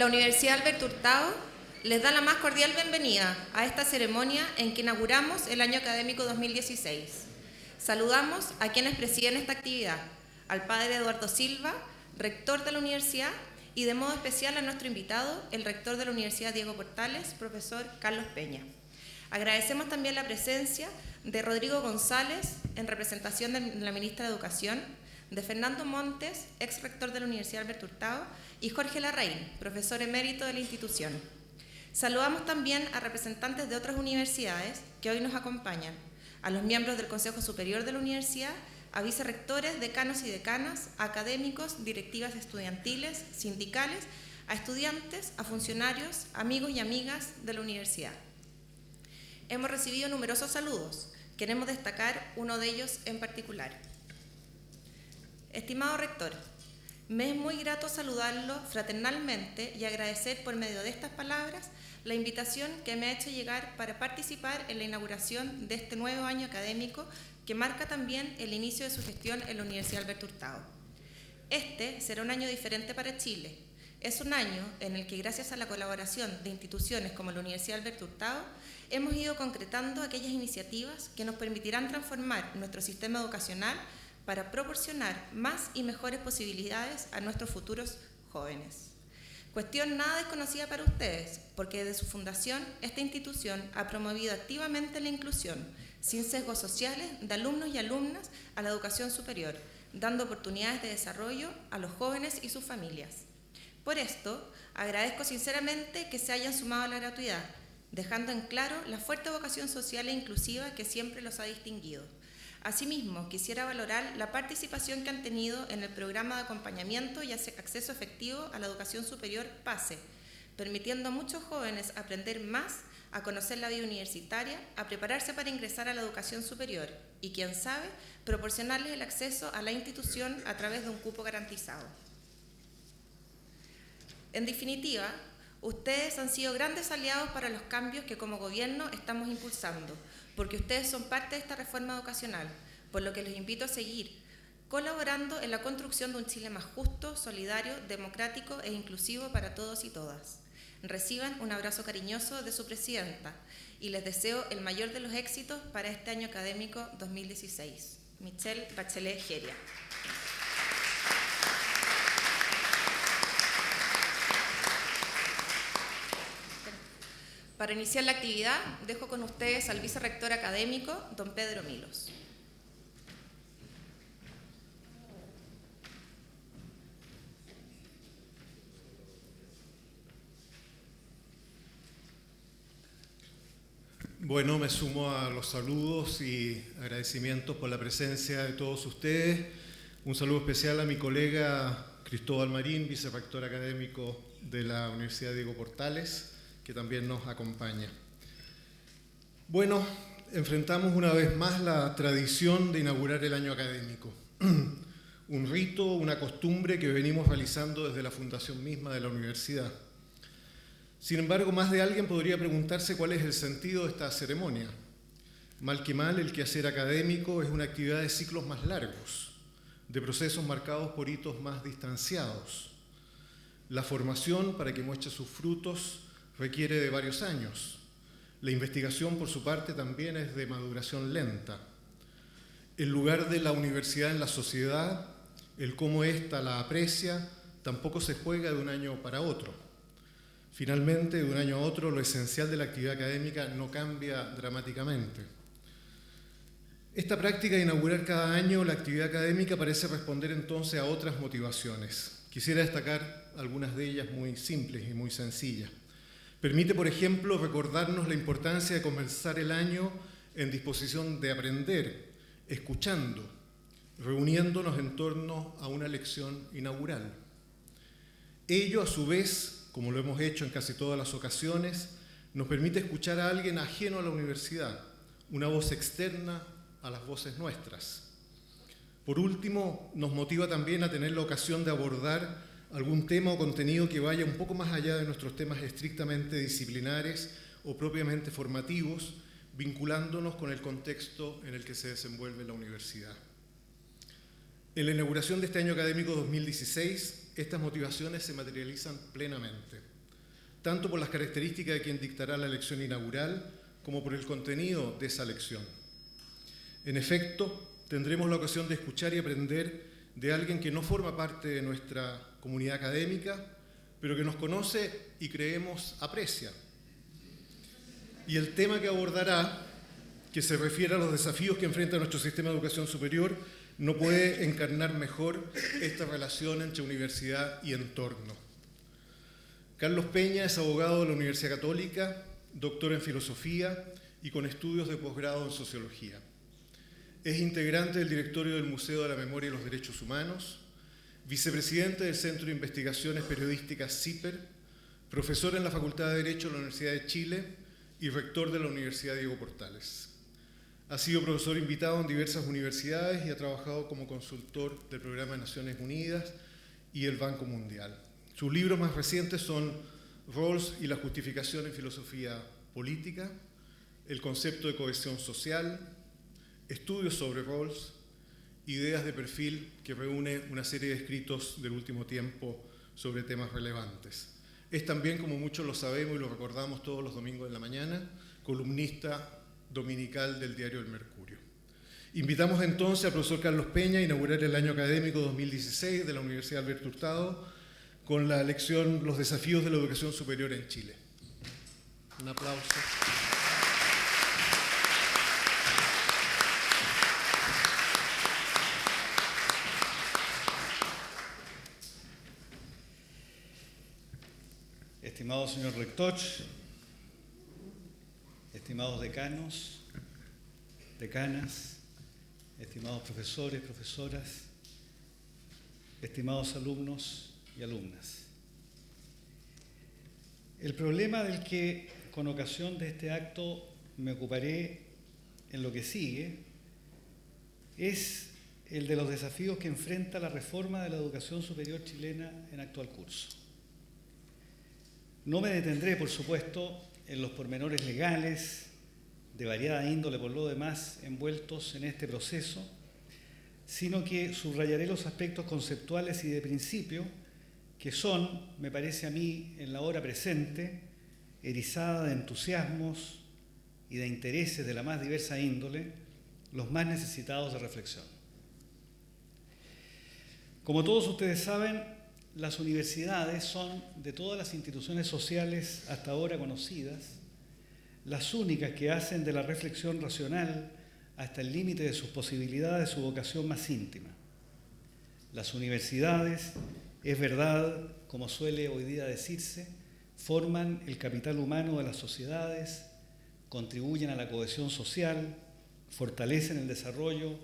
La Universidad Alberto Hurtado les da la más cordial bienvenida a esta ceremonia en que inauguramos el año académico 2016. Saludamos a quienes presiden esta actividad, al padre Eduardo Silva, rector de la universidad, y de modo especial a nuestro invitado, el rector de la Universidad Diego Portales, profesor Carlos Peña. Agradecemos también la presencia de Rodrigo González, en representación de la ministra de Educación, de Fernando Montes, ex rector de la Universidad Alberto Hurtado, y Jorge Larraín, profesor emérito de la institución. Saludamos también a representantes de otras universidades que hoy nos acompañan, a los miembros del Consejo Superior de la Universidad, a vicerrectores, decanos y decanas, a académicos, directivas estudiantiles, sindicales, a estudiantes, a funcionarios, amigos y amigas de la universidad. Hemos recibido numerosos saludos. Queremos destacar uno de ellos en particular. Estimado rector, me es muy grato saludarlo fraternalmente y agradecer por medio de estas palabras la invitación que me ha hecho llegar para participar en la inauguración de este nuevo año académico que marca también el inicio de su gestión en la Universidad Alberto Hurtado. Este será un año diferente para Chile. Es un año en el que, gracias a la colaboración de instituciones como la Universidad Alberto Hurtado, hemos ido concretando aquellas iniciativas que nos permitirán transformar nuestro sistema educacional para proporcionar más y mejores posibilidades a nuestros futuros jóvenes. Cuestión nada desconocida para ustedes, porque desde su fundación esta institución ha promovido activamente la inclusión, sin sesgos sociales, de alumnos y alumnas a la educación superior, dando oportunidades de desarrollo a los jóvenes y sus familias. Por esto, agradezco sinceramente que se hayan sumado a la gratuidad, dejando en claro la fuerte vocación social e inclusiva que siempre los ha distinguido. Asimismo, quisiera valorar la participación que han tenido en el programa de acompañamiento y acceso efectivo a la educación superior PASE, permitiendo a muchos jóvenes aprender más, a conocer la vida universitaria, a prepararse para ingresar a la educación superior y, quién sabe, proporcionarles el acceso a la institución a través de un cupo garantizado. En definitiva, ustedes han sido grandes aliados para los cambios que como gobierno estamos impulsando, porque ustedes son parte de esta reforma educacional, por lo que les invito a seguir colaborando en la construcción de un Chile más justo, solidario, democrático e inclusivo para todos y todas. Reciban un abrazo cariñoso de su presidenta y les deseo el mayor de los éxitos para este año académico 2016. Michelle Bachelet Geria. Para iniciar la actividad, dejo con ustedes al vicerrector académico, don Pedro Milos. Bueno, me sumo a los saludos y agradecimientos por la presencia de todos ustedes. Un saludo especial a mi colega Cristóbal Marín, vicerrector académico de la Universidad Diego Portales, que también nos acompaña. Bueno, enfrentamos una vez más la tradición de inaugurar el año académico. Un rito, una costumbre que venimos realizando desde la fundación misma de la universidad. Sin embargo, más de alguien podría preguntarse cuál es el sentido de esta ceremonia. Mal que mal, el quehacer académico es una actividad de ciclos más largos, de procesos marcados por hitos más distanciados. La formación, para que muestre sus frutos, requiere de varios años. La investigación, por su parte, también es de maduración lenta. El lugar de la universidad en la sociedad, el cómo ésta la aprecia, tampoco se juega de un año para otro. Finalmente, de un año a otro, lo esencial de la actividad académica no cambia dramáticamente. Esta práctica de inaugurar cada año la actividad académica parece responder entonces a otras motivaciones. Quisiera destacar algunas de ellas muy simples y muy sencillas. Permite, por ejemplo, recordarnos la importancia de comenzar el año en disposición de aprender, escuchando, reuniéndonos en torno a una lección inaugural. Ello, a su vez, como lo hemos hecho en casi todas las ocasiones, nos permite escuchar a alguien ajeno a la universidad, una voz externa a las voces nuestras. Por último, nos motiva también a tener la ocasión de abordar algún tema o contenido que vaya un poco más allá de nuestros temas estrictamente disciplinares o propiamente formativos, vinculándonos con el contexto en el que se desenvuelve la universidad. En la inauguración de este año académico 2016, estas motivaciones se materializan plenamente. tanto por las características de quien dictará la lección inaugural como por el contenido de esa lección. En efecto, tendremos la ocasión de escuchar y aprender de alguien que no forma parte de nuestra comunidad académica, pero que nos conoce y creemos aprecia. Y el tema que abordará, que se refiere a los desafíos que enfrenta nuestro sistema de educación superior, no puede encarnar mejor esta relación entre universidad y entorno. Carlos Peña es abogado de la Universidad Católica, doctor en filosofía y con estudios de posgrado en sociología. Es integrante del directorio del Museo de la Memoria y los Derechos Humanos, vicepresidente del Centro de Investigaciones Periodísticas CIPER, profesor en la Facultad de Derecho de la Universidad de Chile y rector de la Universidad Diego Portales. Ha sido profesor invitado en diversas universidades y ha trabajado como consultor del Programa de Naciones Unidas y el Banco Mundial. Sus libros más recientes son Rawls y la justificación en filosofía política, El concepto de cohesión social, Estudios sobre Rawls, Ideas de perfil, que reúne una serie de escritos del último tiempo sobre temas relevantes. Es también, como muchos lo sabemos y lo recordamos todos los domingos en la mañana, columnista dominical del diario El Mercurio. Invitamos entonces al profesor Carlos Peña a inaugurar el año académico 2016 de la Universidad Alberto Hurtado con la lección Los desafíos de la educación superior en Chile. Un aplauso. Estimado señor rector, estimados decanos, decanas, estimados profesores, profesoras, estimados alumnos y alumnas. El problema del que, con ocasión de este acto, me ocuparé en lo que sigue es el de los desafíos que enfrenta la reforma de la educación superior chilena en actual curso. No me detendré, por supuesto, en los pormenores legales de variada índole por lo demás envueltos en este proceso, sino que subrayaré los aspectos conceptuales y de principio que son, me parece a mí, en la hora presente, erizada de entusiasmos y de intereses de la más diversa índole, los más necesitados de reflexión. Como todos ustedes saben, las universidades son, de todas las instituciones sociales hasta ahora conocidas, las únicas que hacen de la reflexión racional hasta el límite de sus posibilidades su vocación más íntima. Las universidades, es verdad, como suele hoy día decirse, forman el capital humano de las sociedades, contribuyen a la cohesión social, fortalecen el desarrollo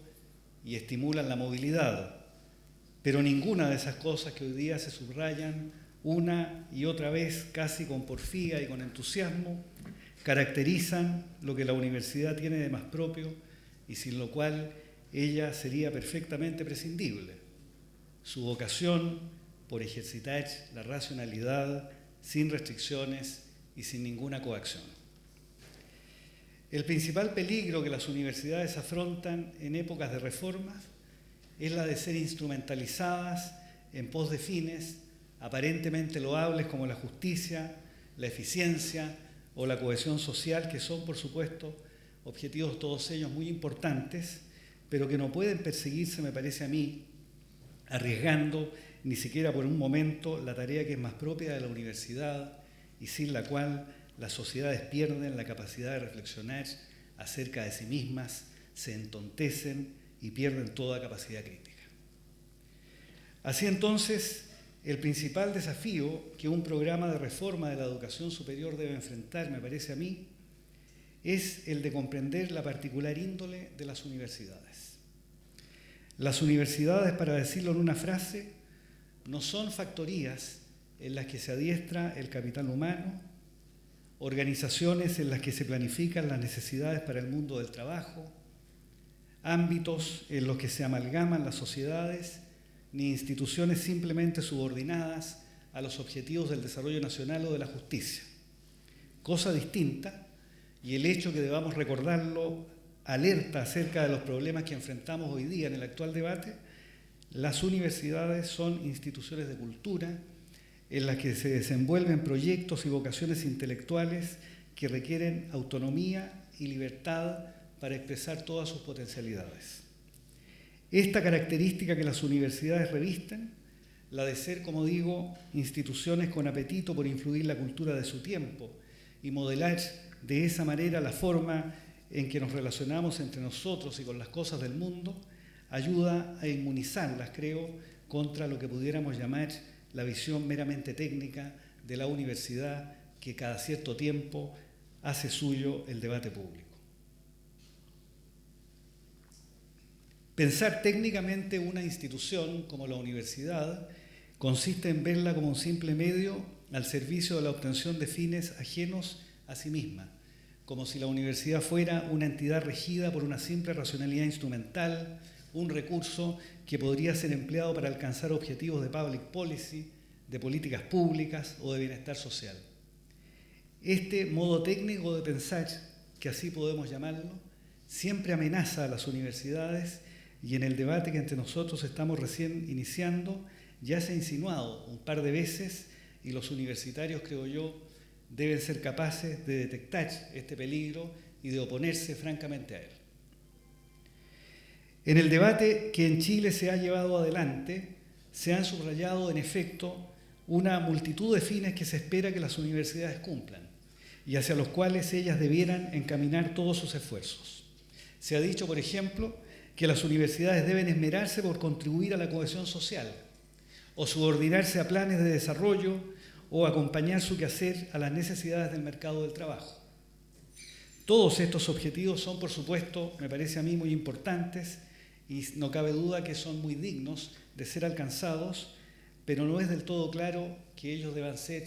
y estimulan la movilidad. Pero ninguna de esas cosas que hoy día se subrayan una y otra vez, casi con porfía y con entusiasmo, caracterizan lo que la universidad tiene de más propio y sin lo cual ella sería perfectamente prescindible: su vocación por ejercitar la racionalidad sin restricciones y sin ninguna coacción. El principal peligro que las universidades afrontan en épocas de reformas es la de ser instrumentalizadas en pos de fines aparentemente loables como la justicia, la eficiencia o la cohesión social, que son, por supuesto, objetivos todos ellos muy importantes, pero que no pueden perseguirse, me parece a mí, arriesgando ni siquiera por un momento la tarea que es más propia de la universidad y sin la cual las sociedades pierden la capacidad de reflexionar acerca de sí mismas, se entontecen y pierden toda capacidad crítica. Así entonces, el principal desafío que un programa de reforma de la educación superior debe enfrentar, me parece a mí, es el de comprender la particular índole de las universidades. Las universidades, para decirlo en una frase, no son factorías en las que se adiestra el capital humano, organizaciones en las que se planifican las necesidades para el mundo del trabajo, ámbitos en los que se amalgaman las sociedades, ni instituciones simplemente subordinadas a los objetivos del desarrollo nacional o de la justicia. Cosa distinta, y el hecho que debamos recordarlo alerta acerca de los problemas que enfrentamos hoy día en el actual debate. Las universidades son instituciones de cultura en las que se desenvuelven proyectos y vocaciones intelectuales que requieren autonomía y libertad para expresar todas sus potencialidades. Esta característica que las universidades revisten, la de ser, como digo, instituciones con apetito por influir la cultura de su tiempo y modelar de esa manera la forma en que nos relacionamos entre nosotros y con las cosas del mundo, ayuda a inmunizarlas, creo, contra lo que pudiéramos llamar la visión meramente técnica de la universidad que cada cierto tiempo hace suyo el debate público. Pensar técnicamente una institución como la universidad consiste en verla como un simple medio al servicio de la obtención de fines ajenos a sí misma, como si la universidad fuera una entidad regida por una simple racionalidad instrumental, un recurso que podría ser empleado para alcanzar objetivos de public policy, de políticas públicas o de bienestar social. Este modo técnico de pensar, que así podemos llamarlo, siempre amenaza a las universidades y en el debate que entre nosotros estamos recién iniciando ya se ha insinuado un par de veces y los universitarios, creo yo, deben ser capaces de detectar este peligro y de oponerse francamente a él. En el debate que en Chile se ha llevado adelante, se han subrayado, en efecto, una multitud de fines que se espera que las universidades cumplan y hacia los cuales ellas debieran encaminar todos sus esfuerzos. Se ha dicho, por ejemplo, que las universidades deben esmerarse por contribuir a la cohesión social o subordinarse a planes de desarrollo o acompañar su quehacer a las necesidades del mercado del trabajo. Todos estos objetivos son, por supuesto, me parece a mí, muy importantes y no cabe duda que son muy dignos de ser alcanzados, pero no es del todo claro que ellos deban ser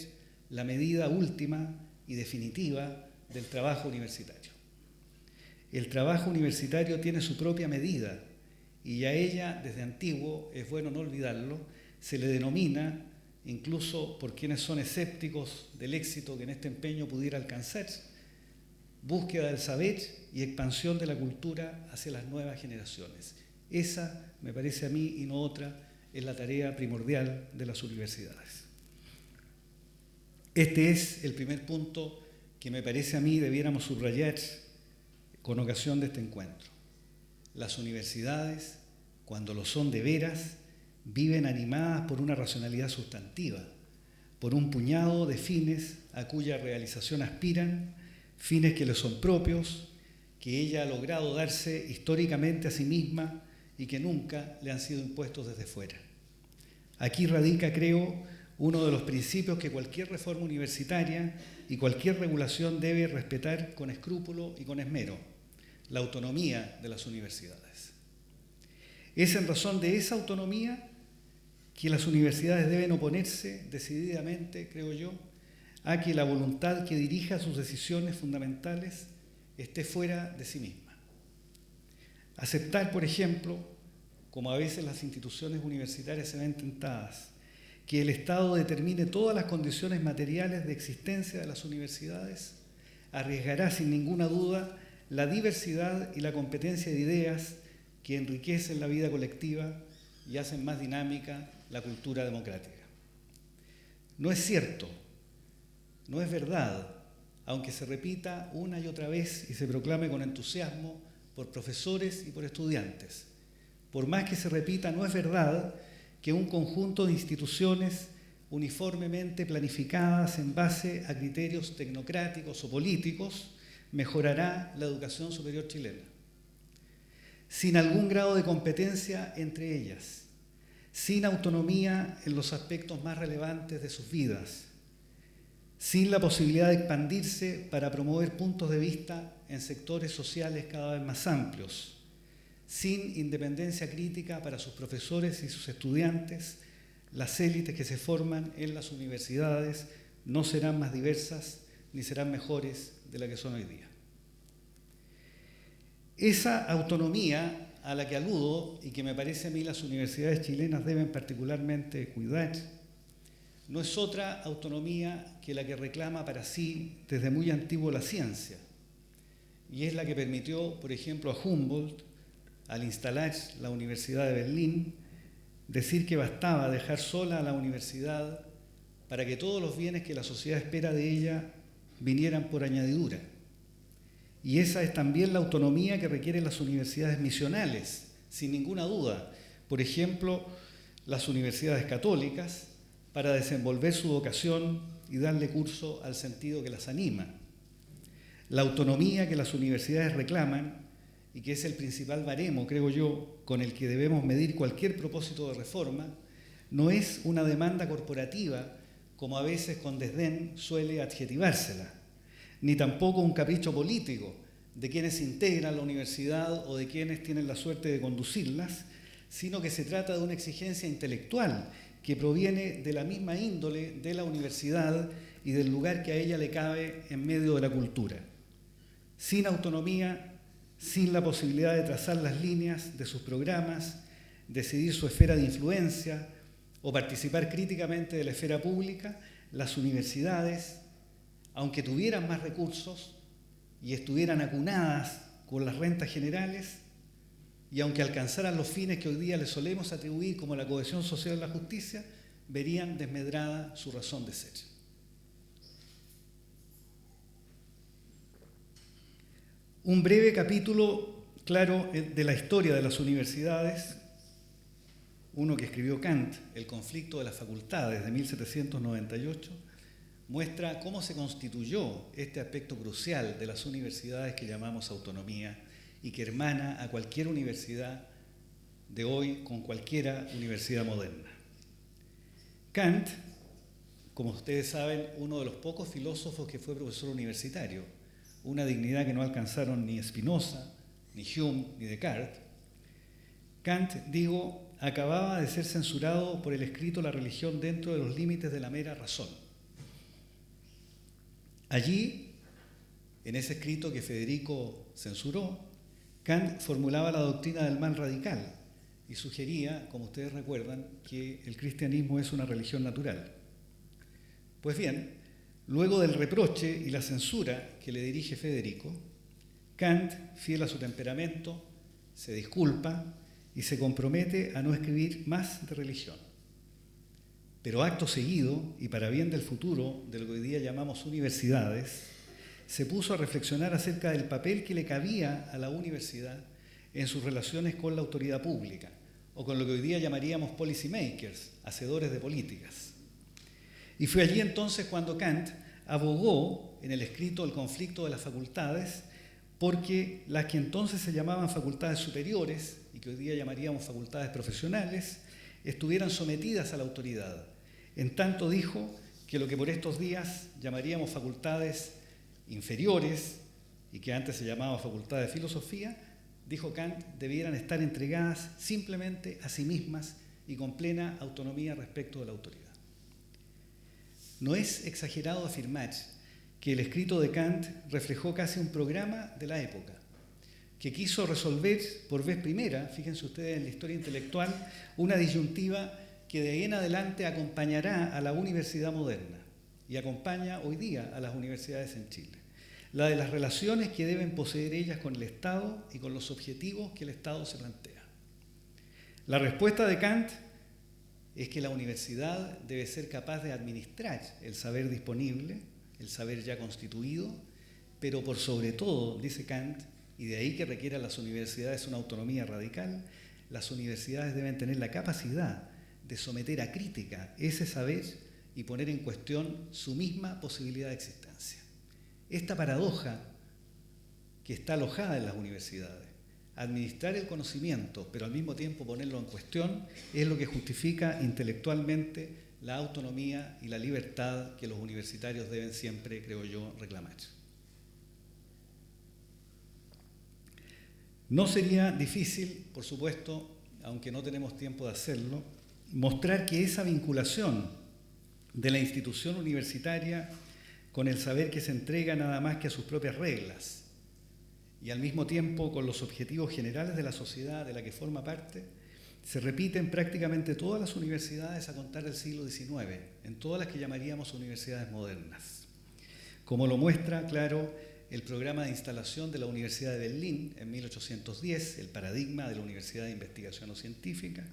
la medida última y definitiva del trabajo universitario. El trabajo universitario tiene su propia medida y a ella, desde antiguo, es bueno no olvidarlo, se le denomina, incluso por quienes son escépticos del éxito que en este empeño pudiera alcanzar, búsqueda del saber y expansión de la cultura hacia las nuevas generaciones. Esa, me parece a mí, y no otra, es la tarea primordial de las universidades. Este es el primer punto que me parece a mí debiéramos subrayar con ocasión de este encuentro. Las universidades, cuando lo son de veras, viven animadas por una racionalidad sustantiva, por un puñado de fines a cuya realización aspiran, fines que le son propios, que ella ha logrado darse históricamente a sí misma y que nunca le han sido impuestos desde fuera. Aquí radica, creo, uno de los principios que cualquier reforma universitaria y cualquier regulación debe respetar con escrúpulo y con esmero: la autonomía de las universidades. Es en razón de esa autonomía que las universidades deben oponerse decididamente, creo yo, a que la voluntad que dirija sus decisiones fundamentales esté fuera de sí misma. Aceptar, por ejemplo, como a veces las instituciones universitarias se ven tentadas, que el Estado determine todas las condiciones materiales de existencia de las universidades, arriesgará sin ninguna duda la diversidad y la competencia de ideas que enriquecen la vida colectiva y hacen más dinámica la cultura democrática. No es cierto, no es verdad, aunque se repita una y otra vez y se proclame con entusiasmo por profesores y por estudiantes. Por más que se repita, no es verdad que un conjunto de instituciones uniformemente planificadas en base a criterios tecnocráticos o políticos mejorará la educación superior chilena. Sin algún grado de competencia entre ellas, sin autonomía en los aspectos más relevantes de sus vidas, sin la posibilidad de expandirse para promover puntos de vista en sectores sociales cada vez más amplios, sin independencia crítica para sus profesores y sus estudiantes, las élites que se forman en las universidades no serán más diversas ni serán mejores de la que son hoy día. Esa autonomía a la que aludo y que me parece a mí las universidades chilenas deben particularmente cuidar, no es otra autonomía que la que reclama para sí desde muy antiguo la ciencia, y es la que permitió, por ejemplo, a Humboldt, al instalar la Universidad de Berlín, decir que bastaba dejar sola a la universidad para que todos los bienes que la sociedad espera de ella vinieran por añadidura. Y esa es también la autonomía que requieren las universidades misionales, sin ninguna duda. Por ejemplo, las universidades católicas, para desenvolver su vocación y darle curso al sentido que las anima. La autonomía que las universidades reclaman y que es el principal baremo, creo yo, con el que debemos medir cualquier propósito de reforma, no es una demanda corporativa, como a veces con desdén suele adjetivársela, ni tampoco un capricho político de quienes integran la universidad o de quienes tienen la suerte de conducirlas, sino que se trata de una exigencia intelectual que proviene de la misma índole de la universidad y del lugar que a ella le cabe en medio de la cultura. Sin autonomía, sin la posibilidad de trazar las líneas de sus programas, decidir su esfera de influencia o participar críticamente de la esfera pública, las universidades, aunque tuvieran más recursos y estuvieran acunadas con las rentas generales, y aunque alcanzaran los fines que hoy día les solemos atribuir como la cohesión social y la justicia, verían desmedrada su razón de ser. Un breve capítulo, claro, de la historia de las universidades, uno que escribió Kant, El conflicto de las facultades, de 1798, muestra cómo se constituyó este aspecto crucial de las universidades que llamamos autonomía y que hermana a cualquier universidad de hoy con cualquier universidad moderna. Kant, como ustedes saben, uno de los pocos filósofos que fue profesor universitario, una dignidad que no alcanzaron ni Spinoza, ni Hume, ni Descartes. Kant, acababa de ser censurado por el escrito La religión dentro de los límites de la mera razón. Allí, en ese escrito que Federico censuró, Kant formulaba la doctrina del mal radical y sugería, como ustedes recuerdan, que el cristianismo es una religión natural. Pues bien, luego del reproche y la censura que le dirige Federico, Kant, fiel a su temperamento, se disculpa y se compromete a no escribir más de religión. Pero acto seguido, y para bien del futuro de lo que hoy día llamamos universidades, se puso a reflexionar acerca del papel que le cabía a la universidad en sus relaciones con la autoridad pública, o con lo que hoy día llamaríamos policy makers, hacedores de políticas. Y fue allí entonces cuando Kant abogó en el escrito El conflicto de las facultades, porque las que entonces se llamaban facultades superiores, y que hoy día llamaríamos facultades profesionales, estuvieran sometidas a la autoridad. En tanto dijo que lo que por estos días llamaríamos facultades inferiores, y que antes se llamaba facultad de filosofía, dijo Kant, debieran estar entregadas simplemente a sí mismas y con plena autonomía respecto de la autoridad. No es exagerado afirmar que el escrito de Kant reflejó casi un programa de la época, que quiso resolver por vez primera, fíjense ustedes en la historia intelectual, una disyuntiva que de ahí en adelante acompañará a la universidad moderna y acompaña hoy día a las universidades en Chile. La de las relaciones que deben poseer ellas con el Estado y con los objetivos que el Estado se plantea. La respuesta de Kant es que la universidad debe ser capaz de administrar el saber disponible, el saber ya constituido, pero por sobre todo, dice Kant, y de ahí que requieran las universidades una autonomía radical, las universidades deben tener la capacidad de someter a crítica ese saber y poner en cuestión su misma posibilidad de existencia. Esta paradoja que está alojada en las universidades, administrar el conocimiento, pero al mismo tiempo ponerlo en cuestión, es lo que justifica intelectualmente la autonomía y la libertad que los universitarios deben siempre, creo yo, reclamar. No sería difícil, por supuesto, aunque no tenemos tiempo de hacerlo, mostrar que esa vinculación de la institución universitaria con el saber que se entrega nada más que a sus propias reglas y al mismo tiempo con los objetivos generales de la sociedad de la que forma parte, se repite en prácticamente todas las universidades a contar del siglo XIX, en todas las que llamaríamos universidades modernas. Como lo muestra, claro, el programa de instalación de la Universidad de Berlín en 1810, el paradigma de la Universidad de Investigación Científica,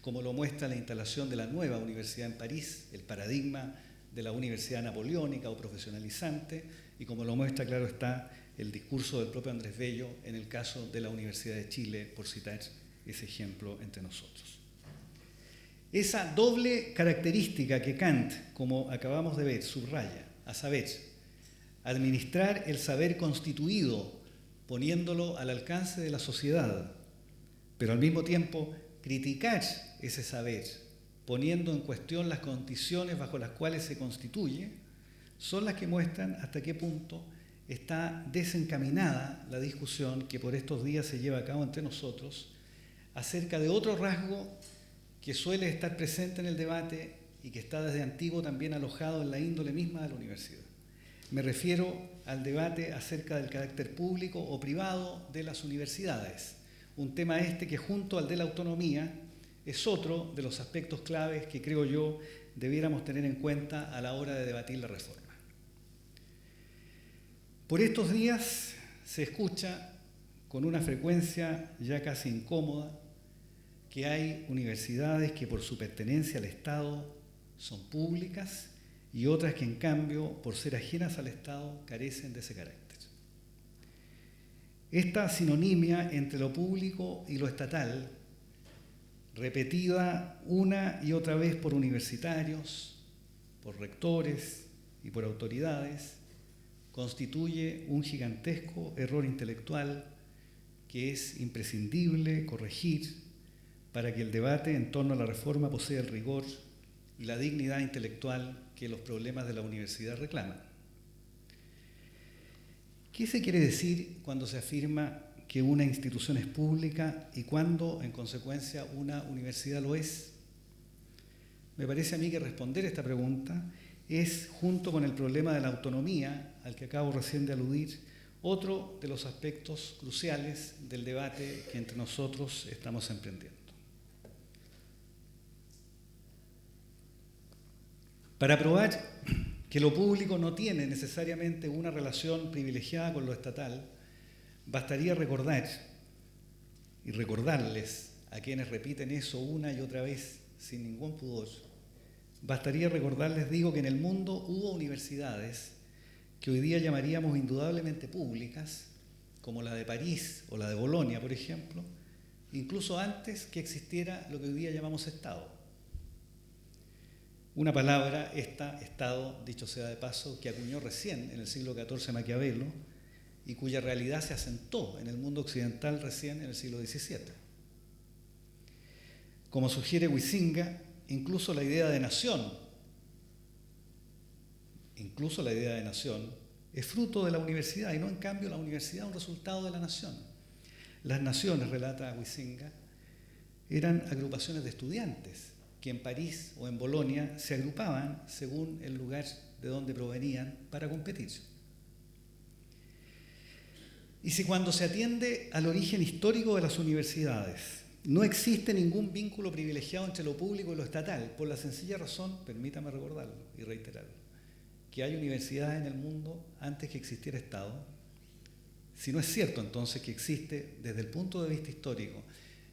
como lo muestra la instalación de la nueva Universidad en París, el paradigma de la universidad napoleónica o profesionalizante, y como lo muestra, claro está, el discurso del propio Andrés Bello en el caso de la Universidad de Chile, por citar ese ejemplo entre nosotros. Esa doble característica que Kant, como acabamos de ver, subraya, a saber, administrar el saber constituido, poniéndolo al alcance de la sociedad, pero al mismo tiempo criticar ese saber, poniendo en cuestión las condiciones bajo las cuales se constituye, son las que muestran hasta qué punto está desencaminada la discusión que por estos días se lleva a cabo entre nosotros acerca de otro rasgo que suele estar presente en el debate y que está desde antiguo también alojado en la índole misma de la universidad. Me refiero al debate acerca del carácter público o privado de las universidades, un tema que junto al de la autonomía es otro de los aspectos claves que creo yo debiéramos tener en cuenta a la hora de debatir la reforma. Por estos días se escucha con una frecuencia ya casi incómoda que hay universidades que por su pertenencia al Estado son públicas y otras que en cambio, por ser ajenas al Estado, carecen de ese carácter. Esta sinonimia entre lo público y lo estatal, repetida una y otra vez por universitarios, por rectores y por autoridades, constituye un gigantesco error intelectual que es imprescindible corregir para que el debate en torno a la reforma posea el rigor y la dignidad intelectual que los problemas de la universidad reclaman. ¿Qué se quiere decir cuando se afirma que una institución es pública y cuando, en consecuencia, una universidad lo es? Me parece a mí que responder esta pregunta es, junto con el problema de la autonomía, al que acabo recién de aludir, otro de los aspectos cruciales del debate que entre nosotros estamos emprendiendo. Para probar que lo público no tiene necesariamente una relación privilegiada con lo estatal, bastaría recordar y recordarles a quienes repiten eso una y otra vez sin ningún pudor, bastaría recordarles, digo, que en el mundo hubo universidades que hoy día llamaríamos indudablemente públicas, como la de París o la de Bolonia, por ejemplo, incluso antes que existiera lo que hoy día llamamos Estado. Una palabra, Estado, dicho sea de paso, que acuñó recién en el siglo XIV Maquiavelo y cuya realidad se asentó en el mundo occidental recién en el siglo XVII. Como sugiere Huizinga, incluso la idea de nación es fruto de la universidad y no, en cambio, la universidad un resultado de la nación. Las naciones, relata Huizinga, eran agrupaciones de estudiantes que en París o en Bolonia se agrupaban según el lugar de donde provenían para competir. Y si cuando se atiende al origen histórico de las universidades no existe ningún vínculo privilegiado entre lo público y lo estatal, por la sencilla razón, permítame recordarlo y reiterarlo, que hay universidades en el mundo antes que existiera Estado, si no es cierto entonces que existe desde el punto de vista histórico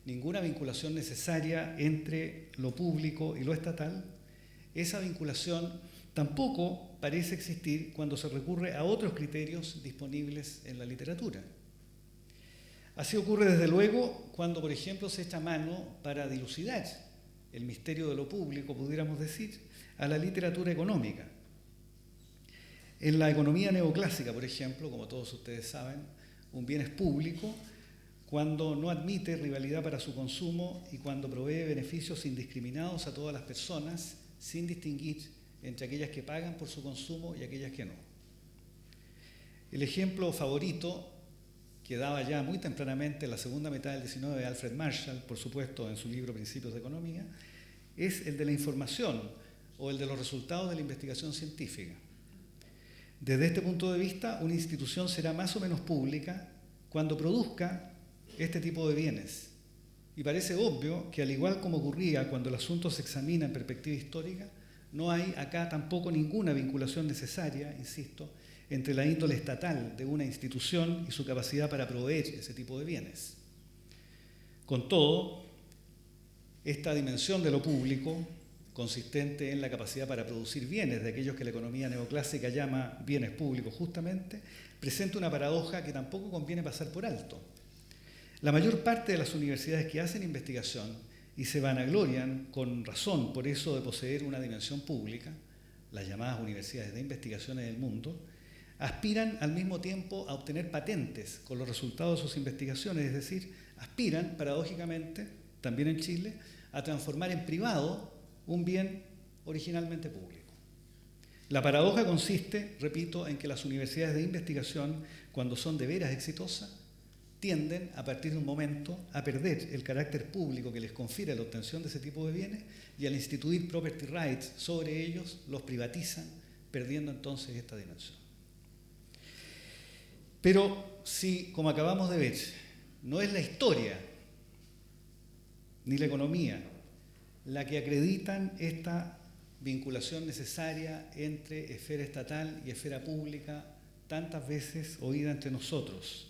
ninguna vinculación necesaria entre lo público y lo estatal, esa vinculación tampoco parece existir cuando se recurre a otros criterios disponibles en la literatura. Así ocurre desde luego cuando, por ejemplo, se echa mano para dilucidar el misterio de lo público, pudiéramos decir, a la literatura económica. En la economía neoclásica, por ejemplo, como todos ustedes saben, un bien es público cuando no admite rivalidad para su consumo y cuando provee beneficios indiscriminados a todas las personas, sin distinguir entre aquellas que pagan por su consumo y aquellas que no. El ejemplo favorito, que daba ya muy tempranamente en la segunda mitad del XIX Alfred Marshall, por supuesto en su libro Principios de Economía, es el de la información o el de los resultados de la investigación científica. Desde este punto de vista, una institución será más o menos pública cuando produzca este tipo de bienes. Y parece obvio que, al igual como ocurría cuando el asunto se examina en perspectiva histórica, no hay acá tampoco ninguna vinculación necesaria, insisto, entre la índole estatal de una institución y su capacidad para proveer ese tipo de bienes. Con todo, esta dimensión de lo público consistente en la capacidad para producir bienes, de aquellos que la economía neoclásica llama bienes públicos justamente, presenta una paradoja que tampoco conviene pasar por alto. La mayor parte de las universidades que hacen investigación y se vanaglorian con razón por eso de poseer una dimensión pública, las llamadas universidades de investigación en el mundo, aspiran al mismo tiempo a obtener patentes con los resultados de sus investigaciones, es decir, aspiran, paradójicamente, también en Chile, a transformar en privado un bien originalmente público. La paradoja consiste, repito, en que las universidades de investigación, cuando son de veras exitosas, tienden, a partir de un momento, a perder el carácter público que les confiere la obtención de ese tipo de bienes y al instituir property rights sobre ellos, los privatizan, perdiendo entonces esta dimensión. Pero si, como acabamos de ver, no es la historia ni la economía la que acreditan esta vinculación necesaria entre esfera estatal y esfera pública, tantas veces oída entre nosotros,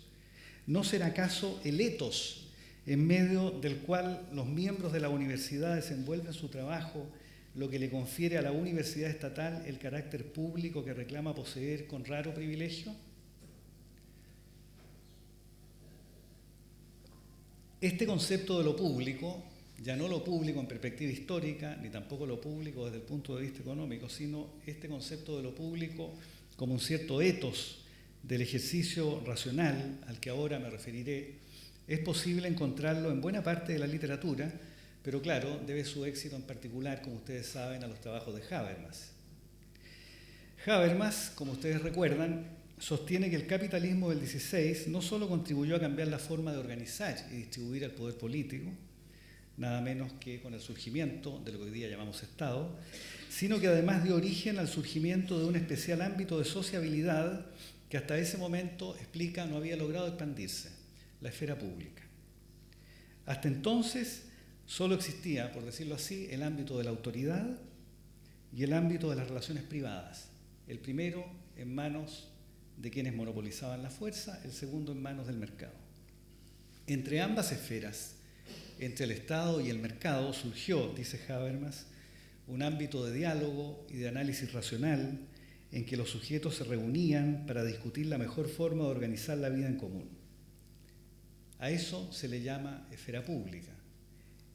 ¿no será acaso el ethos en medio del cual los miembros de la universidad desenvuelven su trabajo lo que le confiere a la universidad estatal el carácter público que reclama poseer con raro privilegio? Este concepto de lo público, ya no lo público en perspectiva histórica, ni tampoco lo público desde el punto de vista económico, sino este concepto de lo público como un cierto ethos del ejercicio racional al que ahora me referiré, es posible encontrarlo en buena parte de la literatura, pero claro, debe su éxito en particular, como ustedes saben, a los trabajos de Habermas. Habermas, como ustedes recuerdan, sostiene que el capitalismo del 16 no solo contribuyó a cambiar la forma de organizar y distribuir el poder político, nada menos que con el surgimiento de lo que hoy día llamamos Estado, sino que además dio origen al surgimiento de un especial ámbito de sociabilidad que hasta ese momento, explica, no había logrado expandirse, la esfera pública. Hasta entonces solo existía, por decirlo así, el ámbito de la autoridad y el ámbito de las relaciones privadas, el primero en manos de quienes monopolizaban la fuerza, el segundo en manos del mercado. Entre ambas esferas, entre el Estado y el mercado, surgió, dice Habermas, un ámbito de diálogo y de análisis racional en que los sujetos se reunían para discutir la mejor forma de organizar la vida en común. A eso se le llama esfera pública.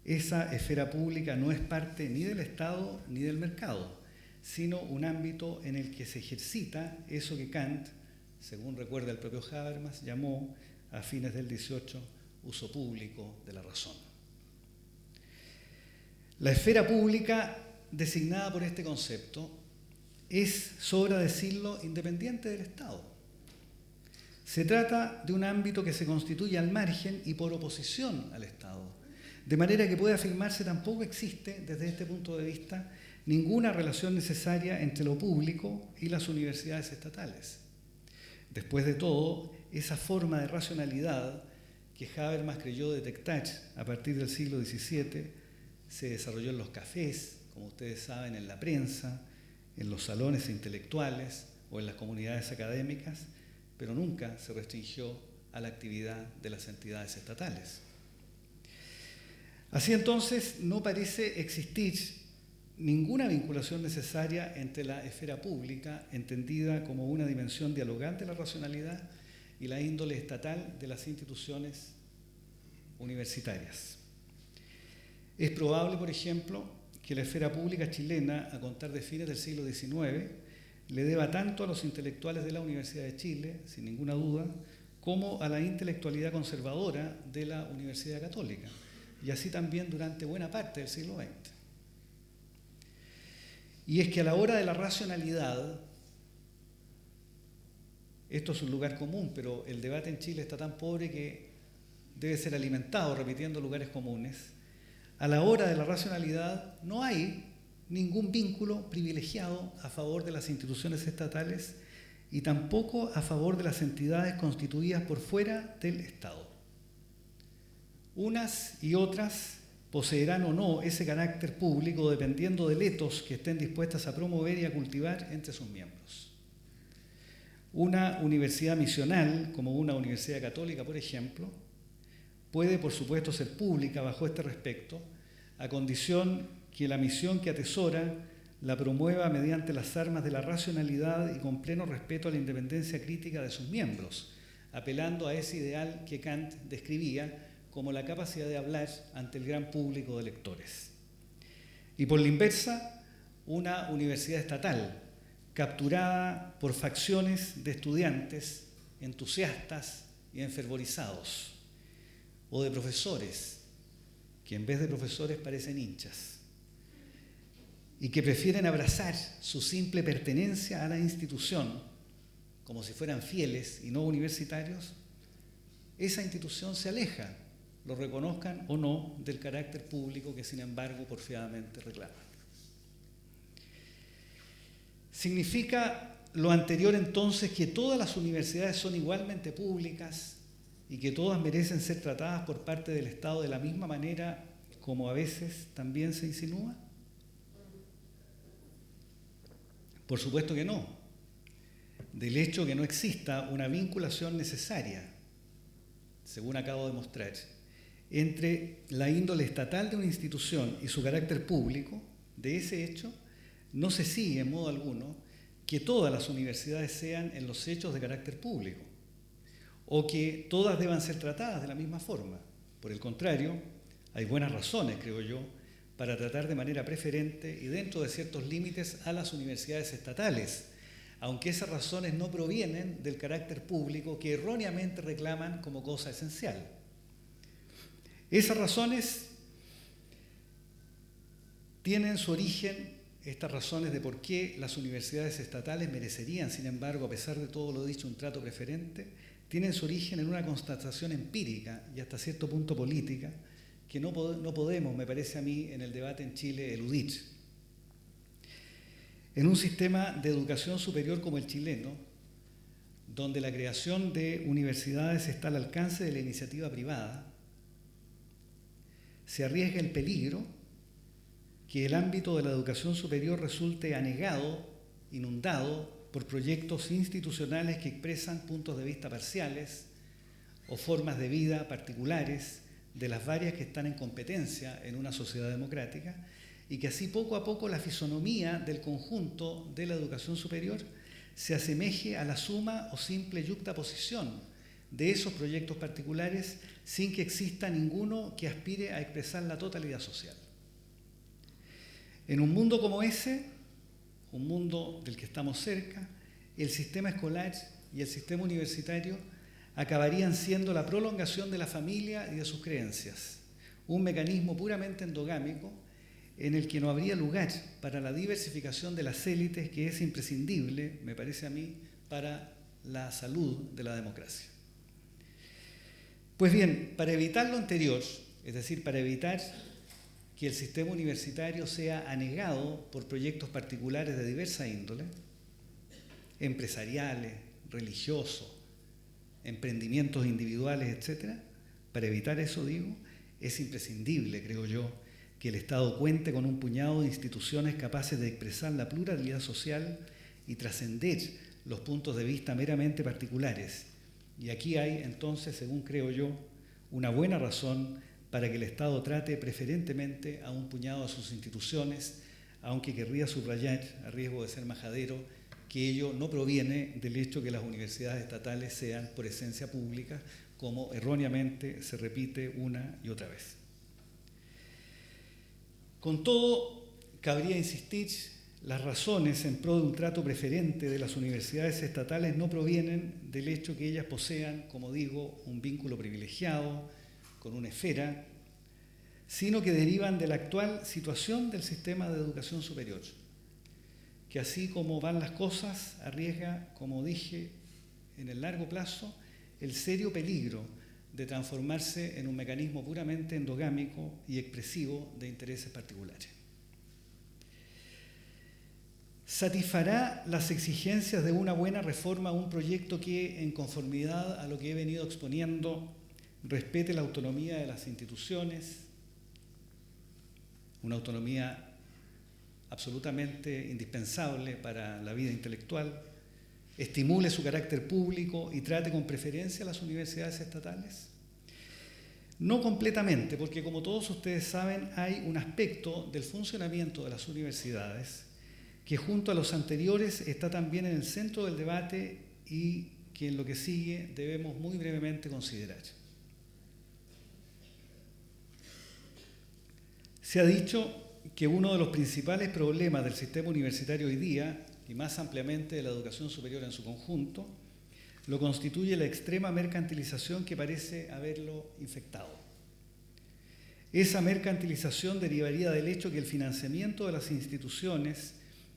Esa esfera pública no es parte ni del Estado ni del mercado, sino un ámbito en el que se ejercita eso que Kant, según recuerda el propio Habermas, llamó a fines del 18 uso público de la razón. La esfera pública designada por este concepto es, sobra decirlo, independiente del Estado. Se trata de un ámbito que se constituye al margen y por oposición al Estado, de manera que puede afirmarse tampoco existe, desde este punto de vista, ninguna relación necesaria entre lo público y las universidades estatales. Después de todo, esa forma de racionalidad que Habermas creyó detectar a partir del siglo XVII se desarrolló en los cafés, como ustedes saben, en la prensa, en los salones intelectuales o en las comunidades académicas, pero nunca se restringió a la actividad de las entidades estatales. Así entonces, no parece existir ninguna vinculación necesaria entre la esfera pública, entendida como una dimensión dialogante de la racionalidad, y la índole estatal de las instituciones universitarias. Es probable, por ejemplo, que la esfera pública chilena, a contar de fines del siglo XIX, le deba tanto a los intelectuales de la Universidad de Chile, sin ninguna duda, como a la intelectualidad conservadora de la Universidad Católica, y así también durante buena parte del siglo XX. Y es que a la hora de la racionalidad, esto es un lugar común, pero el debate en Chile está tan pobre que debe ser alimentado repitiendo lugares comunes. A la hora de la racionalidad no hay ningún vínculo privilegiado a favor de las instituciones estatales y tampoco a favor de las entidades constituidas por fuera del Estado. Unas y otras poseerán o no ese carácter público dependiendo del ethos que estén dispuestas a promover y a cultivar entre sus miembros. Una universidad misional, como una universidad católica, por ejemplo, puede, por supuesto, ser pública bajo este respecto, a condición que la misión que atesora la promueva mediante las armas de la racionalidad y con pleno respeto a la independencia crítica de sus miembros, apelando a ese ideal que Kant describía como la capacidad de hablar ante el gran público de lectores. Y por la inversa, una universidad estatal capturada por facciones de estudiantes entusiastas y enfervorizados, o de profesores que en vez de profesores parecen hinchas y que prefieren abrazar su simple pertenencia a la institución como si fueran fieles y no universitarios. Esa institución se aleja, lo reconozcan o no, del carácter público que sin embargo porfiadamente reclaman. ¿Significa lo anterior entonces que todas las universidades son igualmente públicas y que todas merecen ser tratadas por parte del Estado de la misma manera como a veces también se insinúa? Por supuesto que no. Del hecho que no exista una vinculación necesaria, según acabo de mostrar, entre la índole estatal de una institución y su carácter público, de ese hecho no se sigue en modo alguno que todas las universidades sean en los hechos de carácter público o que todas deban ser tratadas de la misma forma. Por el contrario, hay buenas razones, creo yo, para tratar de manera preferente y dentro de ciertos límites a las universidades estatales, aunque esas razones no provienen del carácter público que erróneamente reclaman como cosa esencial. Esas razones tienen su origen, estas razones de por qué las universidades estatales merecerían, sin embargo, a pesar de todo lo dicho, un trato preferente, tienen su origen en una constatación empírica y hasta cierto punto política que no podemos, me parece a mí, en el debate en Chile eludir. En un sistema de educación superior como el chileno, donde la creación de universidades está al alcance de la iniciativa privada, se arriesga el peligro que el ámbito de la educación superior resulte anegado, inundado por proyectos institucionales que expresan puntos de vista parciales o formas de vida particulares de las varias que están en competencia en una sociedad democrática, y que así poco a poco la fisonomía del conjunto de la educación superior se asemeje a la suma o simple yuxtaposición de esos proyectos particulares sin que exista ninguno que aspire a expresar la totalidad social. En un mundo como ese, un mundo del que estamos cerca, el sistema escolar y el sistema universitario acabarían siendo la prolongación de la familia y de sus creencias, un mecanismo puramente endogámico en el que no habría lugar para la diversificación de las élites que es imprescindible, me parece a mí, para la salud de la democracia. Pues bien, para evitar lo anterior, es decir, para evitar que el sistema universitario sea anegado por proyectos particulares de diversa índole, empresariales, religiosos, emprendimientos individuales, etc., para evitar eso, digo, es imprescindible, creo yo, que el Estado cuente con un puñado de instituciones capaces de expresar la pluralidad social y trascender los puntos de vista meramente particulares. Y aquí hay, entonces, según creo yo, una buena razón para que el Estado trate preferentemente a un puñado de sus instituciones, aunque querría subrayar, a riesgo de ser majadero, que ello no proviene del hecho que las universidades estatales sean por esencia públicas, como erróneamente se repite una y otra vez. Con todo, cabría insistir, las razones en pro de un trato preferente de las universidades estatales no provienen del hecho que ellas posean, como digo, un vínculo privilegiado con una esfera, sino que derivan de la actual situación del sistema de educación superior, que así como van las cosas, arriesga, como dije, en el largo plazo, el serio peligro de transformarse en un mecanismo puramente endogámico y expresivo de intereses particulares. ¿Satisfará las exigencias de una buena reforma un proyecto que, en conformidad a lo que he venido exponiendo, respete la autonomía de las instituciones, una autonomía absolutamente indispensable para la vida intelectual, estimule su carácter público y trate con preferencia a las universidades estatales? No completamente, porque como todos ustedes saben, hay un aspecto del funcionamiento de las universidades que junto a los anteriores está también en el centro del debate y que en lo que sigue debemos muy brevemente considerar. Se ha dicho que uno de los principales problemas del sistema universitario hoy día, y más ampliamente de la educación superior en su conjunto, lo constituye la extrema mercantilización que parece haberlo infectado. Esa mercantilización derivaría del hecho que el financiamiento de las instituciones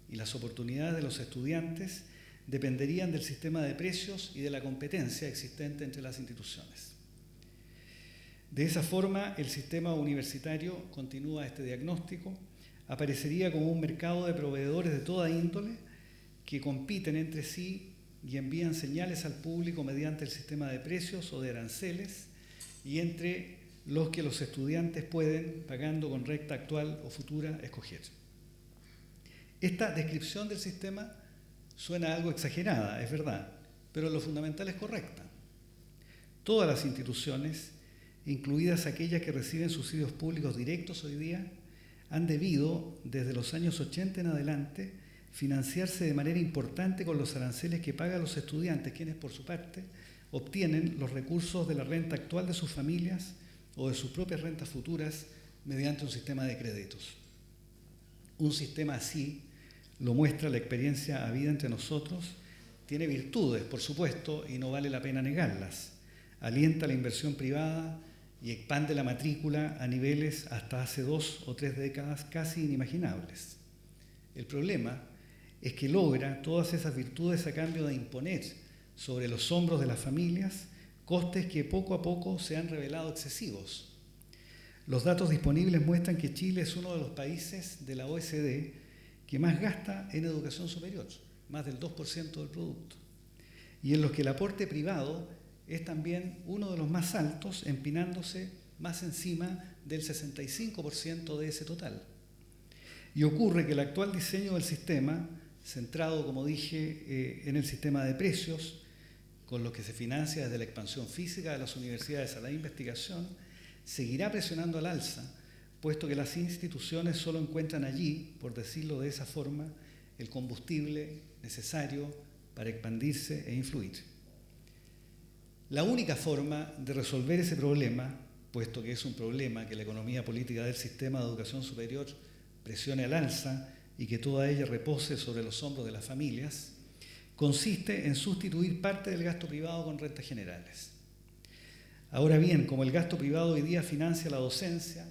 y las oportunidades de los estudiantes dependerían del sistema de precios y de la competencia existente entre las instituciones. De esa forma, el sistema universitario, continúa este diagnóstico, aparecería como un mercado de proveedores de toda índole que compiten entre sí y envían señales al público mediante el sistema de precios o de aranceles y entre los que los estudiantes pueden, pagando con renta actual o futura, escoger. Esta descripción del sistema suena algo exagerada, es verdad, pero lo fundamental es correcta. Todas las instituciones, incluidas aquellas que reciben subsidios públicos directos hoy día, han debido, desde los años 80 en adelante, financiarse de manera importante con los aranceles que pagan los estudiantes, quienes por su parte obtienen los recursos de la renta actual de sus familias o de sus propias rentas futuras mediante un sistema de créditos. Un sistema así, lo muestra la experiencia habida entre nosotros, tiene virtudes, por supuesto, y no vale la pena negarlas. Alienta la inversión privada y expande la matrícula a niveles hasta hace 2 o 3 décadas casi inimaginables. El problema es que logra todas esas virtudes a cambio de imponer sobre los hombros de las familias costes que poco a poco se han revelado excesivos. Los datos disponibles muestran que Chile es uno de los países de la OECD que más gasta en educación superior, más del 2% del producto, y en los que el aporte privado es también uno de los más altos, empinándose más encima del 65% de ese total. Y ocurre que el actual diseño del sistema, centrado, como dije, en el sistema de precios, con lo que se financia desde la expansión física de las universidades a la investigación, seguirá presionando al alza, puesto que las instituciones solo encuentran allí, por decirlo de esa forma, el combustible necesario para expandirse e influir. La única forma de resolver ese problema, puesto que es un problema que la economía política del sistema de educación superior presione al alza y que toda ella repose sobre los hombros de las familias, consiste en sustituir parte del gasto privado con rentas generales. Ahora bien, como el gasto privado hoy día financia la docencia,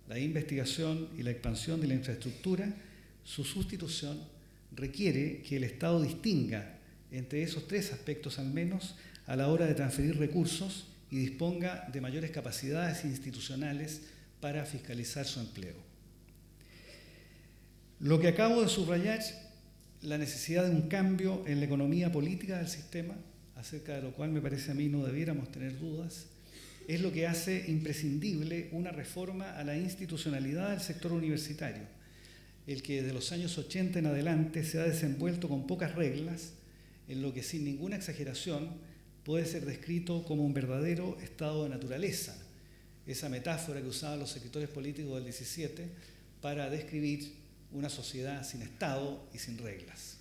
la investigación y la expansión de la infraestructura, su sustitución requiere que el Estado distinga entre esos 3 aspectos al menos a la hora de transferir recursos y disponga de mayores capacidades institucionales para fiscalizar su empleo. Lo que acabo de subrayar, la necesidad de un cambio en la economía política del sistema, acerca de lo cual me parece a mí no debiéramos tener dudas, es lo que hace imprescindible una reforma a la institucionalidad del sector universitario, el que desde los años 80 en adelante se ha desenvuelto con pocas reglas, en lo que sin ninguna exageración puede ser descrito como un verdadero estado de naturaleza, esa metáfora que usaban los escritores políticos del 17 para describir una sociedad sin Estado y sin reglas.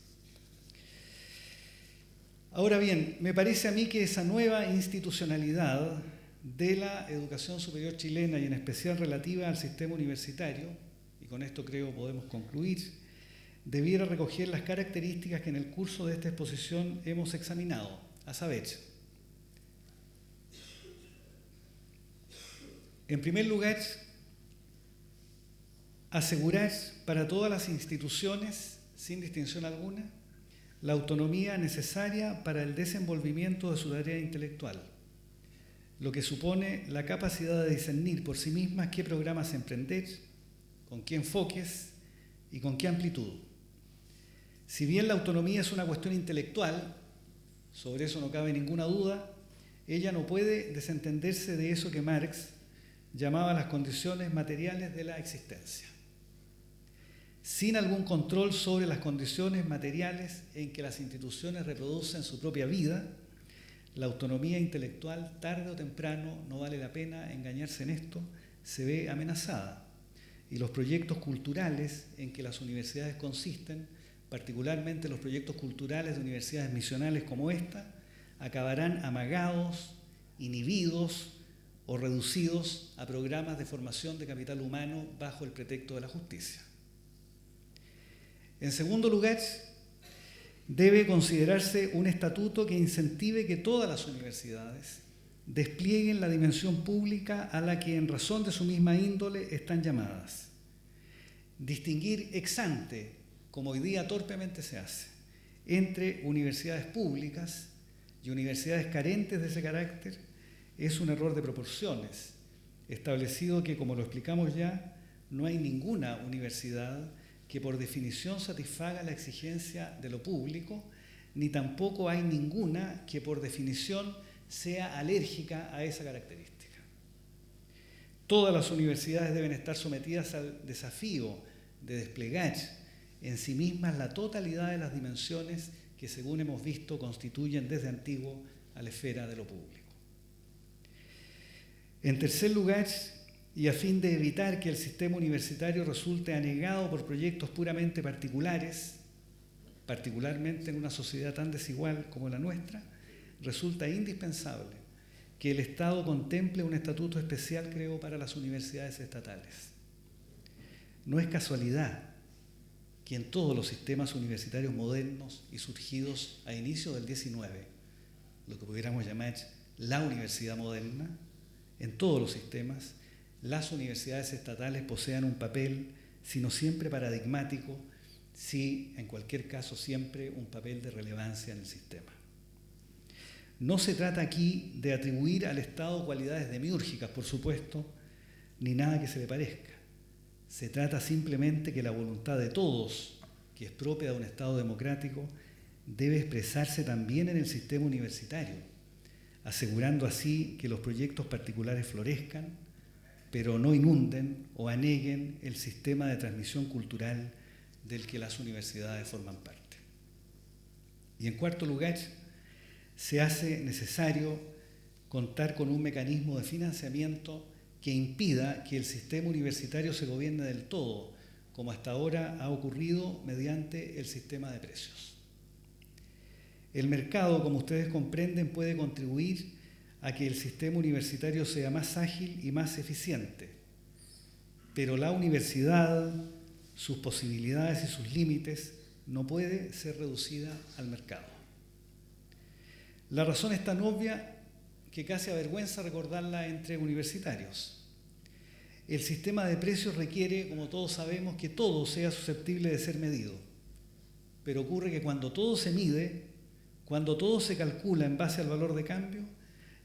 Ahora bien, me parece a mí que esa nueva institucionalidad de la educación superior chilena y en especial relativa al sistema universitario, y con esto creo podemos concluir, debiera recoger las características que en el curso de esta exposición hemos examinado, a saber, en primer lugar, asegurar para todas las instituciones, sin distinción alguna, la autonomía necesaria para el desenvolvimiento de su tarea intelectual, lo que supone la capacidad de discernir por sí mismas qué programas emprender, con qué enfoques y con qué amplitud. Si bien la autonomía es una cuestión intelectual, sobre eso no cabe ninguna duda, ella no puede desentenderse de eso que Marx llamaba las condiciones materiales de la existencia. Sin algún control sobre las condiciones materiales en que las instituciones reproducen su propia vida, la autonomía intelectual, tarde o temprano, no vale la pena engañarse en esto, se ve amenazada. Y los proyectos culturales en que las universidades consisten, particularmente los proyectos culturales de universidades misionales como esta, acabarán amagados, inhibidos o reducidos a programas de formación de capital humano bajo el pretexto de la justicia. En segundo lugar, debe considerarse un estatuto que incentive que todas las universidades desplieguen la dimensión pública a la que en razón de su misma índole están llamadas. Distinguir ex ante, como hoy día torpemente se hace, entre universidades públicas y universidades carentes de ese carácter es un error de proporciones, establecido que, como lo explicamos ya, no hay ninguna universidad que por definición satisfaga la exigencia de lo público, ni tampoco hay ninguna que por definición sea alérgica a esa característica. Todas las universidades deben estar sometidas al desafío de desplegar en sí mismas la totalidad de las dimensiones que, según hemos visto, constituyen desde antiguo a la esfera de lo público. En tercer lugar, y a fin de evitar que el sistema universitario resulte anegado por proyectos puramente particulares, particularmente en una sociedad tan desigual como la nuestra, resulta indispensable que el Estado contemple un estatuto especial, creo, para las universidades estatales. No es casualidad que en todos los sistemas universitarios modernos y surgidos a inicios del XIX, lo que pudiéramos llamar la universidad moderna, en todos los sistemas, las universidades estatales posean un papel, si no siempre paradigmático, sí, en cualquier caso, siempre un papel de relevancia en el sistema. No se trata aquí de atribuir al Estado cualidades demiúrgicas, por supuesto, ni nada que se le parezca. Se trata simplemente que la voluntad de todos, que es propia de un Estado democrático, debe expresarse también en el sistema universitario, asegurando así que los proyectos particulares florezcan, pero no inunden o aneguen el sistema de transmisión cultural del que las universidades forman parte. Y en cuarto lugar, se hace necesario contar con un mecanismo de financiamiento que impida que el sistema universitario se gobierne del todo, como hasta ahora ha ocurrido mediante el sistema de precios. El mercado, como ustedes comprenden, puede contribuir a que el sistema universitario sea más ágil y más eficiente, pero la universidad, sus posibilidades y sus límites, no puede ser reducida al mercado. La razón es tan obvia que casi avergüenza recordarla entre universitarios. El sistema de precios requiere, como todos sabemos, que todo sea susceptible de ser medido, pero ocurre que cuando todo se mide, cuando todo se calcula en base al valor de cambio,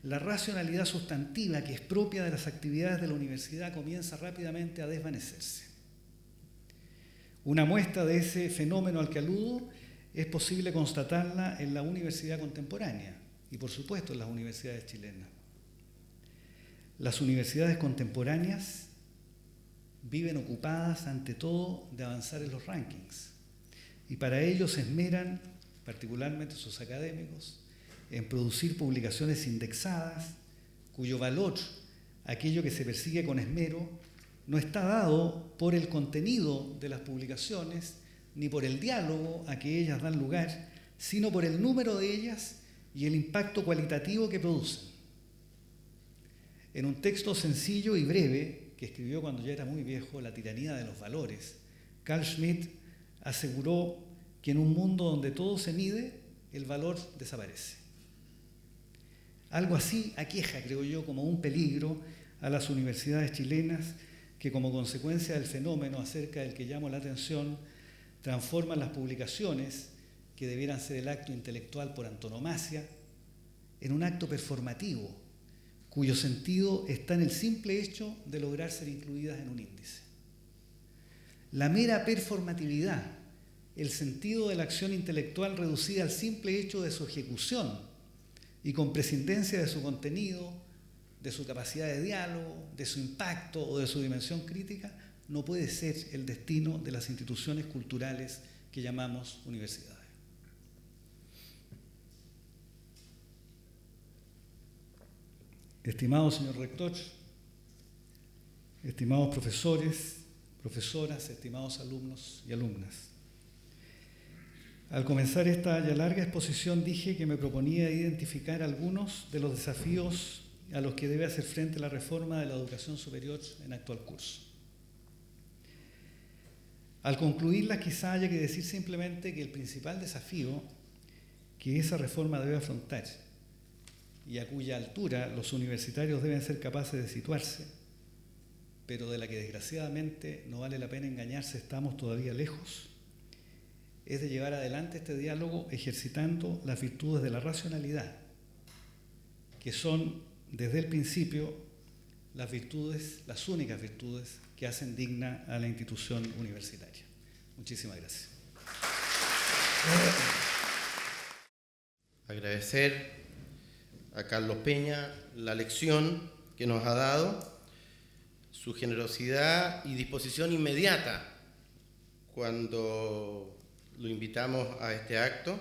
la racionalidad sustantiva que es propia de las actividades de la universidad comienza rápidamente a desvanecerse. Una muestra de ese fenómeno al que aludo es posible constatarla en la universidad contemporánea y, por supuesto, en las universidades chilenas. Las universidades contemporáneas viven ocupadas, ante todo, de avanzar en los rankings y para ello se esmeran, particularmente sus académicos, en producir publicaciones indexadas, cuyo valor, aquello que se persigue con esmero, no está dado por el contenido de las publicaciones, ni por el diálogo a que ellas dan lugar, sino por el número de ellas y el impacto cualitativo que producen. En un texto sencillo y breve, que escribió cuando ya era muy viejo, La tiranía de los valores, Carl Schmitt aseguró que en un mundo donde todo se mide, el valor desaparece. Algo así aqueja, creo yo, como un peligro a las universidades chilenas que, como consecuencia del fenómeno acerca del que llamo la atención, transforman las publicaciones, que debieran ser el acto intelectual por antonomasia, en un acto performativo, cuyo sentido está en el simple hecho de lograr ser incluidas en un índice. La mera performatividad, el sentido de la acción intelectual reducida al simple hecho de su ejecución y con prescindencia de su contenido, de su capacidad de diálogo, de su impacto o de su dimensión crítica, no puede ser el destino de las instituciones culturales que llamamos universidades. estimado señor rector, estimados profesores, profesoras, estimados alumnos y alumnas. Al comenzar esta ya larga exposición dije que me proponía identificar algunos de los desafíos a los que debe hacer frente la reforma de la educación superior en actual curso. Al concluirla, quizá haya que decir simplemente que el principal desafío que esa reforma debe afrontar y a cuya altura los universitarios deben ser capaces de situarse, pero de la que desgraciadamente no vale la pena engañarse, estamos todavía lejos, es de llevar adelante este diálogo ejercitando las virtudes de la racionalidad, que son desde el principio las virtudes, las únicas virtudes que hacen digna a la institución universitaria. Muchísimas gracias. Agradecer a Carlos Peña la lección que nos ha dado, su generosidad y disposición inmediata cuando lo invitamos a este acto,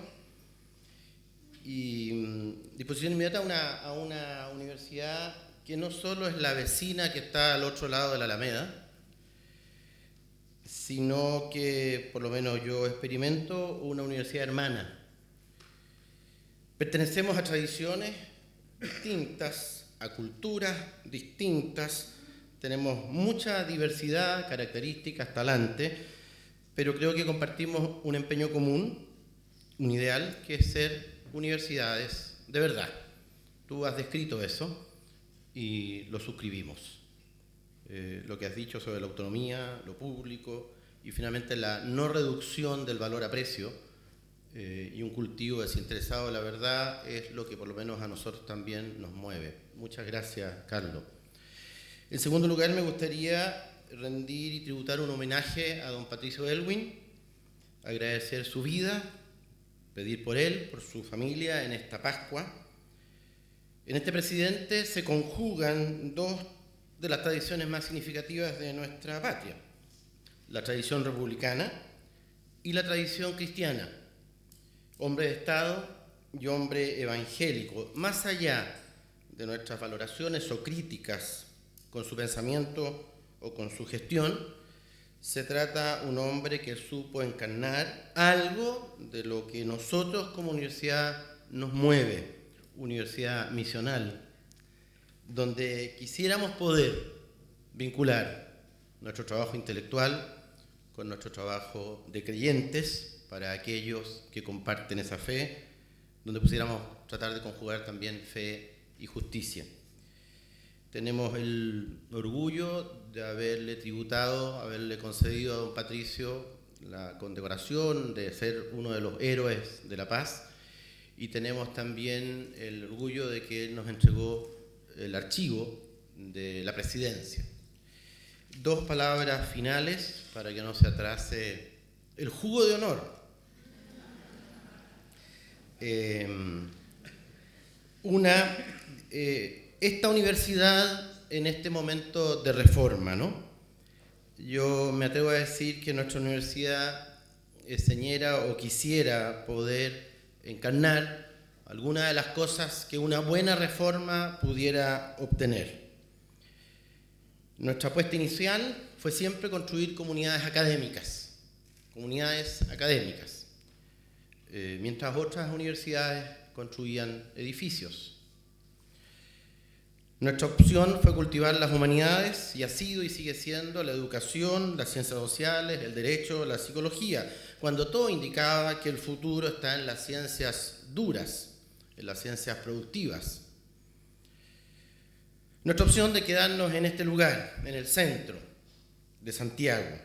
y disposición inmediata a una universidad que no solo es la vecina que está al otro lado de la Alameda, sino que, por lo menos yo experimento, una universidad hermana. Pertenecemos a tradiciones distintas, a culturas distintas, tenemos mucha diversidad, características, talante, pero creo que compartimos un empeño común, un ideal, que es ser universidades de verdad. Tú has descrito eso y lo suscribimos. Lo que has dicho sobre la autonomía, lo público y finalmente la no reducción del valor a precio y un cultivo desinteresado de la verdad es lo que por lo menos a nosotros también nos mueve. Muchas gracias, Carlos. En segundo lugar, me gustaría rendir y tributar un homenaje a don Patricio Elwin, agradecer su vida, pedir por él, por su familia en esta Pascua. En este presidente se conjugan dos de las tradiciones más significativas de nuestra patria, la tradición republicana y la tradición cristiana, hombre de Estado y hombre evangélico. Más allá de nuestras valoraciones o críticas con su pensamiento o con su gestión, se trata de un hombre que supo encarnar algo de lo que nosotros como universidad nos mueve, universidad misional, donde quisiéramos poder vincular nuestro trabajo intelectual con nuestro trabajo de creyentes para aquellos que comparten esa fe, donde pudiéramos tratar de conjugar también fe y justicia. Tenemos el orgullo de haberle tributado, haberle concedido a don Patricio la condecoración de ser uno de los héroes de la paz, y tenemos también el orgullo de que él nos entregó el archivo de la presidencia. Dos palabras finales para que no se atrase el jugo de honor. Esta universidad en este momento de reforma, ¿no? Yo me atrevo a decir que nuestra universidad es señera o quisiera poder encarnar algunas de las cosas que una buena reforma pudiera obtener. Nuestra apuesta inicial fue siempre construir comunidades académicas, mientras otras universidades construían edificios. Nuestra opción fue cultivar las humanidades y ha sido y sigue siendo la educación, las ciencias sociales, el derecho, la psicología, cuando todo indicaba que el futuro está en las ciencias duras, en las ciencias productivas. Nuestra opción de quedarnos en este lugar, en el centro de Santiago,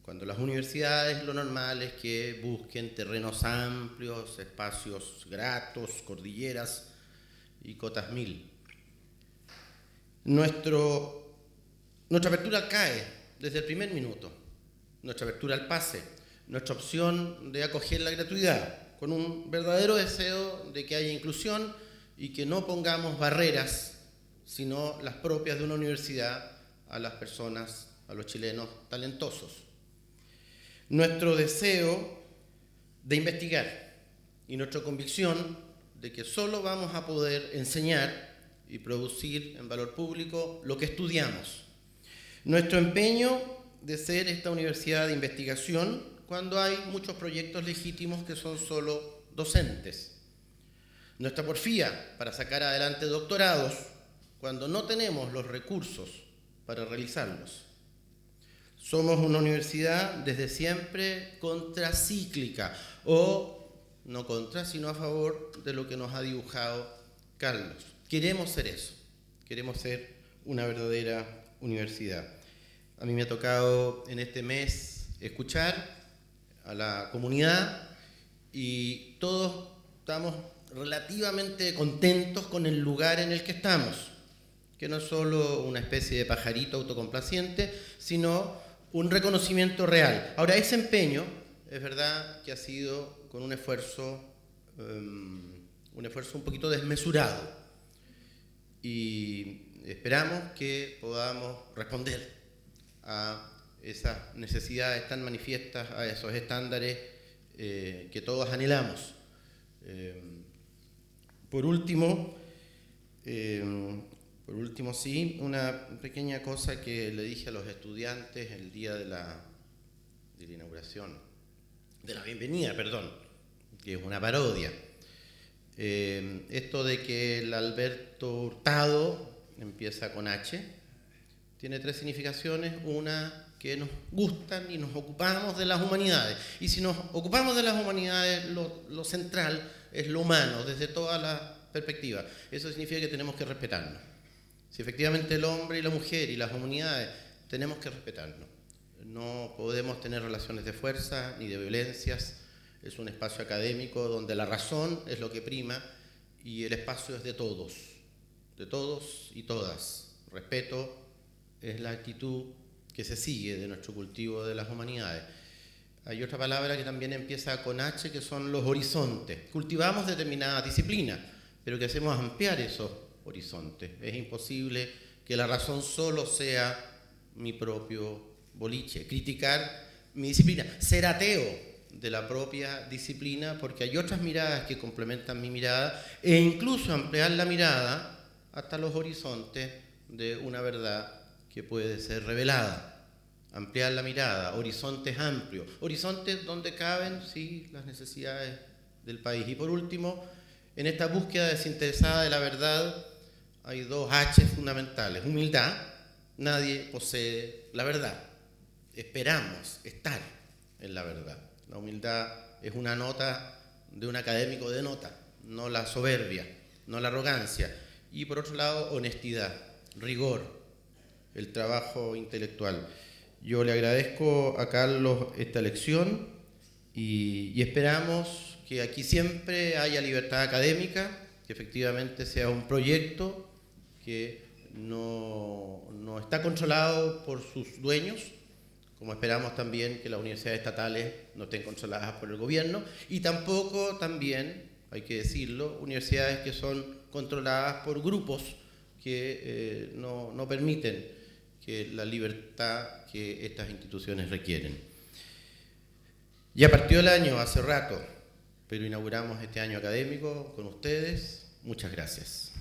cuando las universidades lo normal es que busquen terrenos amplios, espacios gratos, cordilleras y cotas mil. Nuestra apertura cae desde el primer minuto, nuestra apertura al pase, nuestra opción de acoger la gratuidad, con un verdadero deseo de que haya inclusión y que no pongamos barreras, sino las propias de una universidad a las personas, a los chilenos talentosos. Nuestro deseo de investigar y nuestra convicción de que solo vamos a poder enseñar y producir en valor público lo que estudiamos. Nuestro empeño de ser esta universidad de investigación cuando hay muchos proyectos legítimos que son solo docentes. Nuestra porfía para sacar adelante doctorados cuando no tenemos los recursos para realizarlos. Somos una universidad desde siempre contracíclica, o no contra, sino a favor de lo que nos ha dibujado Carlos. Queremos ser eso, queremos ser una verdadera universidad. A mí me ha tocado en este mes escuchar a la comunidad y todos estamos relativamente contentos con el lugar en el que estamos, que no es solo una especie de pajarito autocomplaciente, sino un reconocimiento real. Ahora, ese empeño, es verdad que ha sido con un esfuerzo un poquito desmesurado, y esperamos que podamos responder a esas necesidades tan manifiestas, a esos estándares que todos anhelamos. Por último, sí, una pequeña cosa que le dije a los estudiantes el día de la inauguración, de la bienvenida, perdón, que es una parodia. Esto de que el Alberto Hurtado empieza con H, tiene 3 significaciones. Una, que nos gustan y nos ocupamos de las humanidades. Y si nos ocupamos de las humanidades, lo central es lo humano, desde todas las perspectivas. Eso significa que tenemos que respetarnos. Si efectivamente el hombre y la mujer y las humanidades tenemos que respetarnos. No podemos tener relaciones de fuerza ni de violencias. Es un espacio académico donde la razón es lo que prima y el espacio es de todos y todas. Respeto es la actitud que se sigue de nuestro cultivo de las humanidades. Hay otra palabra que también empieza con H, que son los horizontes. Cultivamos determinadas disciplinas, pero que hacemos ampliar esos horizontes. Es imposible que la razón solo sea mi propio boliche. Criticar mi disciplina, ser ateo de la propia disciplina, porque hay otras miradas que complementan mi mirada, e incluso ampliar la mirada hasta los horizontes de una verdad que puede ser revelada. Ampliar la mirada, horizontes amplios, horizontes donde caben, sí, las necesidades del país. Y por último, en esta búsqueda desinteresada de la verdad, hay 2 H fundamentales. Humildad, nadie posee la verdad. Esperamos estar en la verdad. La humildad es una nota de un académico de nota, no la soberbia, no la arrogancia. Y por otro lado, honestidad, rigor, el trabajo intelectual. Yo le agradezco a Carlos esta lección y esperamos que aquí siempre haya libertad académica, que efectivamente sea un proyecto que no está controlado por sus dueños, como esperamos también que las universidades estatales no estén controladas por el gobierno, y tampoco también, hay que decirlo, universidades que son controladas por grupos que no permiten que la libertad que estas instituciones requieren. Ya partió el año hace rato, pero inauguramos este año académico con ustedes. Muchas gracias.